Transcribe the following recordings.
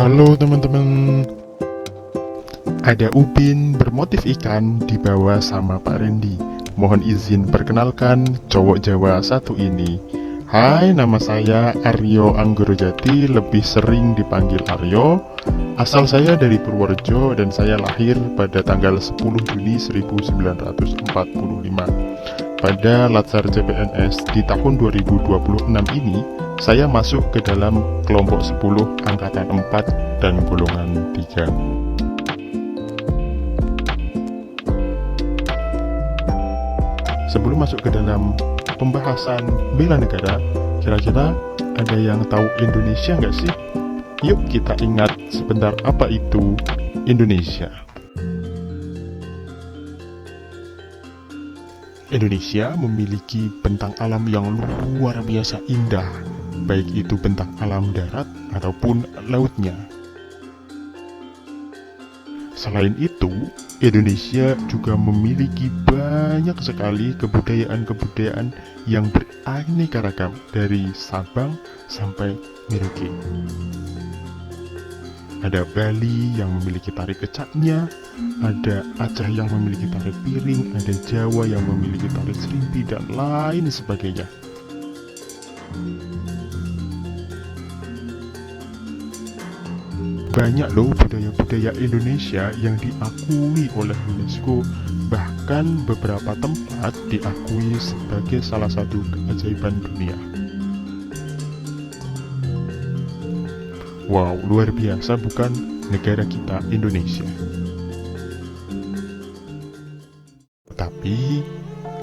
Halo teman-teman, ada Upin bermotif ikan dibawa sama Pak Randy. Mohon izin perkenalkan cowok Jawa satu ini. Hai, nama saya Aryo Anggorojati, lebih sering dipanggil Aryo. Asal saya dari Purworejo dan saya lahir pada tanggal 10 Juni 1945. Pada Latsar CPNS di tahun 2026 ini, saya masuk ke dalam kelompok 10 angkatan 4 dan golongan 3. Sebelum masuk ke dalam pembahasan bela negara, kira-kira ada yang tahu Indonesia nggak sih? Yuk kita ingat sebentar apa itu Indonesia. Indonesia memiliki bentang alam yang luar biasa indah, baik itu bentang alam darat ataupun lautnya. Selain itu, Indonesia juga memiliki banyak sekali kebudayaan-kebudayaan yang beraneka ragam dari Sabang sampai Merauke. Ada Bali yang memiliki tari kecaknya, ada Aceh yang memiliki tari piring, ada Jawa yang memiliki tari serimpi, dan lain sebagainya. Banyak loh budaya-budaya Indonesia yang diakui oleh UNESCO, bahkan beberapa tempat diakui sebagai salah satu keajaiban dunia. Wow, luar biasa bukan negara kita Indonesia? Tapi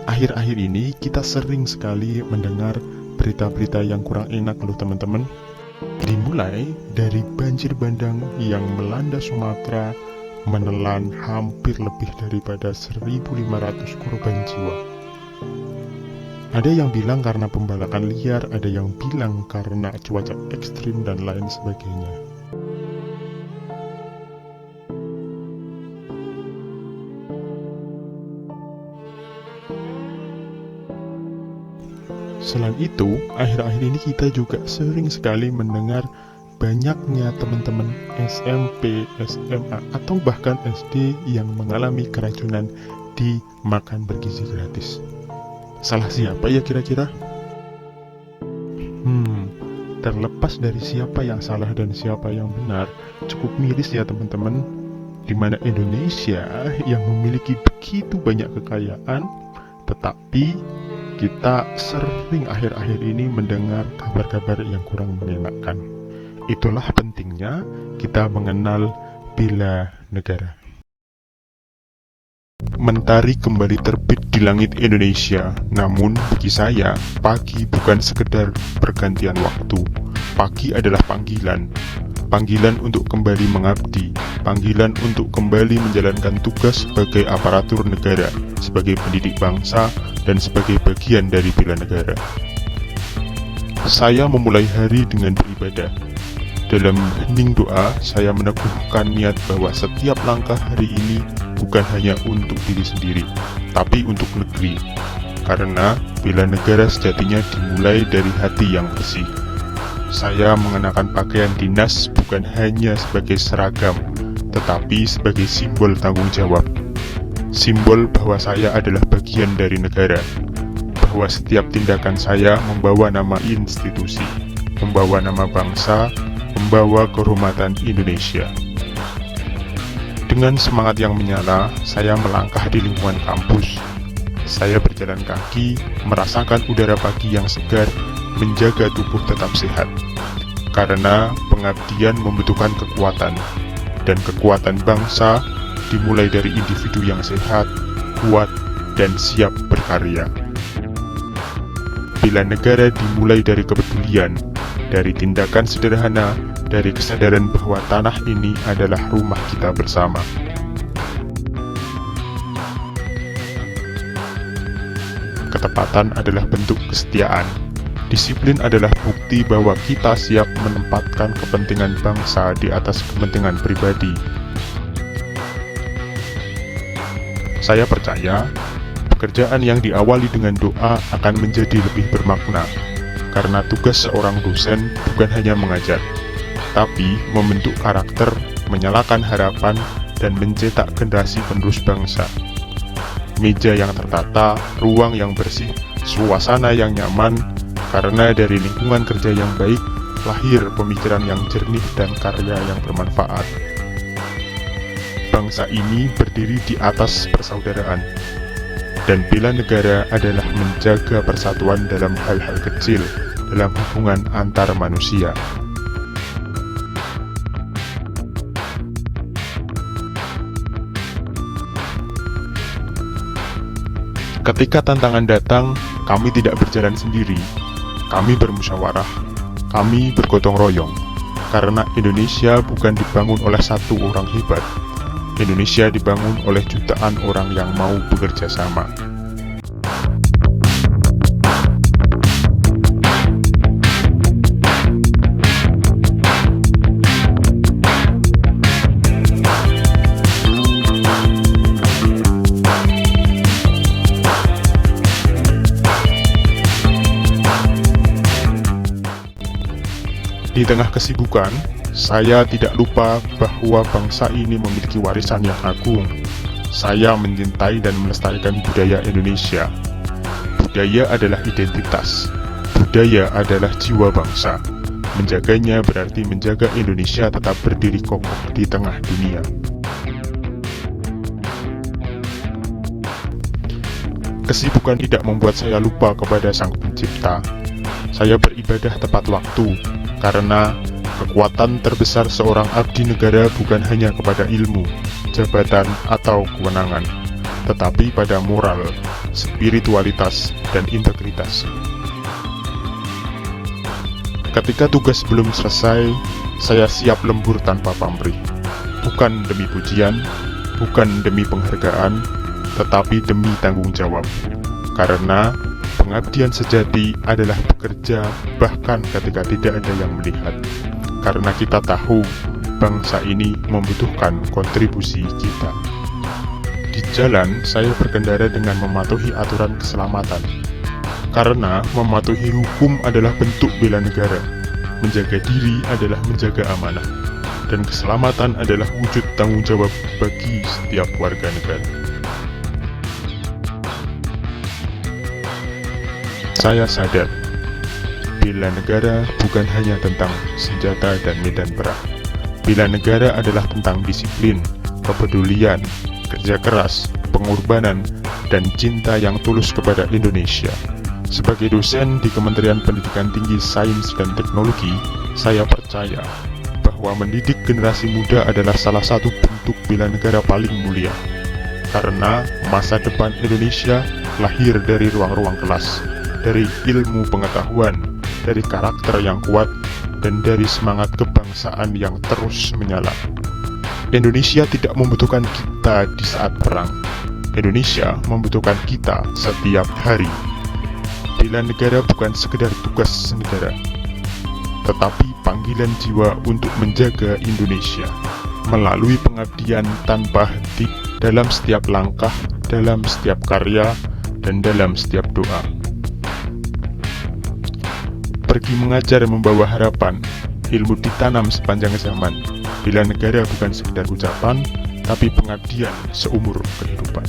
akhir-akhir ini kita sering sekali mendengar berita-berita yang kurang enak loh teman-teman. Dimulai dari banjir bandang yang melanda Sumatera, menelan hampir lebih daripada 1.500 korban jiwa. Ada yang bilang karena pembalakan liar, ada yang bilang karena cuaca ekstrim dan lain sebagainya. Selain itu, akhir-akhir ini kita juga sering sekali mendengar banyaknya teman-teman SMP, SMA, atau bahkan SD yang mengalami keracunan di makan bergizi gratis. Salah siapa ya kira-kira? Terlepas dari siapa yang salah dan siapa yang benar, cukup miris ya teman-teman, di mana Indonesia yang memiliki begitu banyak kekayaan, tetapi kita sering akhir-akhir ini mendengar kabar-kabar yang kurang mengenakan. Itulah pentingnya kita mengenal bela negara. Mentari kembali terbit di langit Indonesia, namun bagi saya, pagi bukan sekedar pergantian waktu. Pagi adalah panggilan. Panggilan untuk kembali mengabdi, panggilan untuk kembali menjalankan tugas sebagai aparatur negara, sebagai pendidik bangsa, dan sebagai bagian dari bela negara. Saya memulai hari dengan beribadah. Dalam hening doa, saya meneguhkan niat bahwa setiap langkah hari ini bukan hanya untuk diri sendiri, tapi untuk negeri. Karena bela negara sejatinya dimulai dari hati yang bersih. Saya mengenakan pakaian dinas bukan hanya sebagai seragam, tetapi sebagai simbol tanggung jawab. Simbol bahwa saya adalah bagian dari negara, bahwa setiap tindakan saya membawa nama institusi, membawa nama bangsa, membawa kehormatan Indonesia. Dengan semangat yang menyala, saya melangkah di lingkungan kampus. Saya berjalan kaki, merasakan udara pagi yang segar, menjaga tubuh tetap sehat. Karena pengabdian membutuhkan kekuatan, dan kekuatan bangsa dimulai dari individu yang sehat, kuat, dan siap berkarya. Bela negara dimulai dari kepedulian, dari tindakan sederhana, dari kesadaran bahwa tanah ini adalah rumah kita bersama. Ketepatan adalah bentuk kesetiaan. Disiplin adalah bukti bahwa kita siap menempatkan kepentingan bangsa di atas kepentingan pribadi. Saya percaya, pekerjaan yang diawali dengan doa akan menjadi lebih bermakna, karena tugas seorang dosen bukan hanya mengajar, tapi membentuk karakter, menyalakan harapan, dan mencetak generasi penerus bangsa. Meja yang tertata, ruang yang bersih, suasana yang nyaman, karena dari lingkungan kerja yang baik, lahir pemikiran yang jernih dan karya yang bermanfaat. Bangsa ini berdiri di atas persaudaraan, dan bela negara adalah menjaga persatuan dalam hal-hal kecil dalam hubungan antar manusia. Ketika tantangan datang, kami tidak berjalan sendiri. Kami bermusyawarah, kami bergotong royong, karena Indonesia bukan dibangun oleh satu orang hebat. Indonesia dibangun oleh jutaan orang yang mau bekerja sama. Di tengah kesibukan, saya tidak lupa bahwa bangsa ini memiliki warisan yang agung. Saya mencintai dan melestarikan budaya Indonesia. Budaya adalah identitas. Budaya adalah jiwa bangsa. Menjaganya berarti menjaga Indonesia tetap berdiri kokoh di tengah dunia. Kesibukan tidak membuat saya lupa kepada Sang Pencipta. Saya beribadah tepat waktu, karena kekuatan terbesar seorang abdi negara bukan hanya kepada ilmu, jabatan, atau kewenangan, tetapi pada moral, spiritualitas, dan integritas. Ketika tugas belum selesai, saya siap lembur tanpa pamrih. Bukan demi pujian, bukan demi penghargaan, tetapi demi tanggung jawab. Karena pengabdian sejati adalah bekerja bahkan ketika tidak ada yang melihat. Karena kita tahu bangsa ini membutuhkan kontribusi kita. Di jalan, saya berkendara dengan mematuhi aturan keselamatan. Karena mematuhi hukum adalah bentuk bela negara. Menjaga diri adalah menjaga amanah. Dan keselamatan adalah wujud tanggung jawab bagi setiap warga negara. Saya sadar, bela negara bukan hanya tentang senjata dan medan perang. Bela negara adalah tentang disiplin, kepedulian, kerja keras, pengorbanan, dan cinta yang tulus kepada Indonesia. Sebagai dosen di Kementerian Pendidikan Tinggi Sains dan Teknologi, saya percaya bahwa mendidik generasi muda adalah salah satu bentuk bela negara paling mulia. Karena masa depan Indonesia lahir dari ruang-ruang kelas, dari ilmu pengetahuan, dari karakter yang kuat, dan dari semangat kebangsaan yang terus menyala. Indonesia tidak membutuhkan kita di saat perang. Indonesia membutuhkan kita setiap hari. Bela negara bukan sekedar tugas negara, tetapi panggilan jiwa untuk menjaga Indonesia melalui pengabdian tanpa henti dalam setiap langkah, dalam setiap karya, dan dalam setiap doa. Pergi mengajar membawa harapan, ilmu ditanam sepanjang zaman. Bela negara bukan sekedar ucapan, tapi pengabdian seumur kehidupan.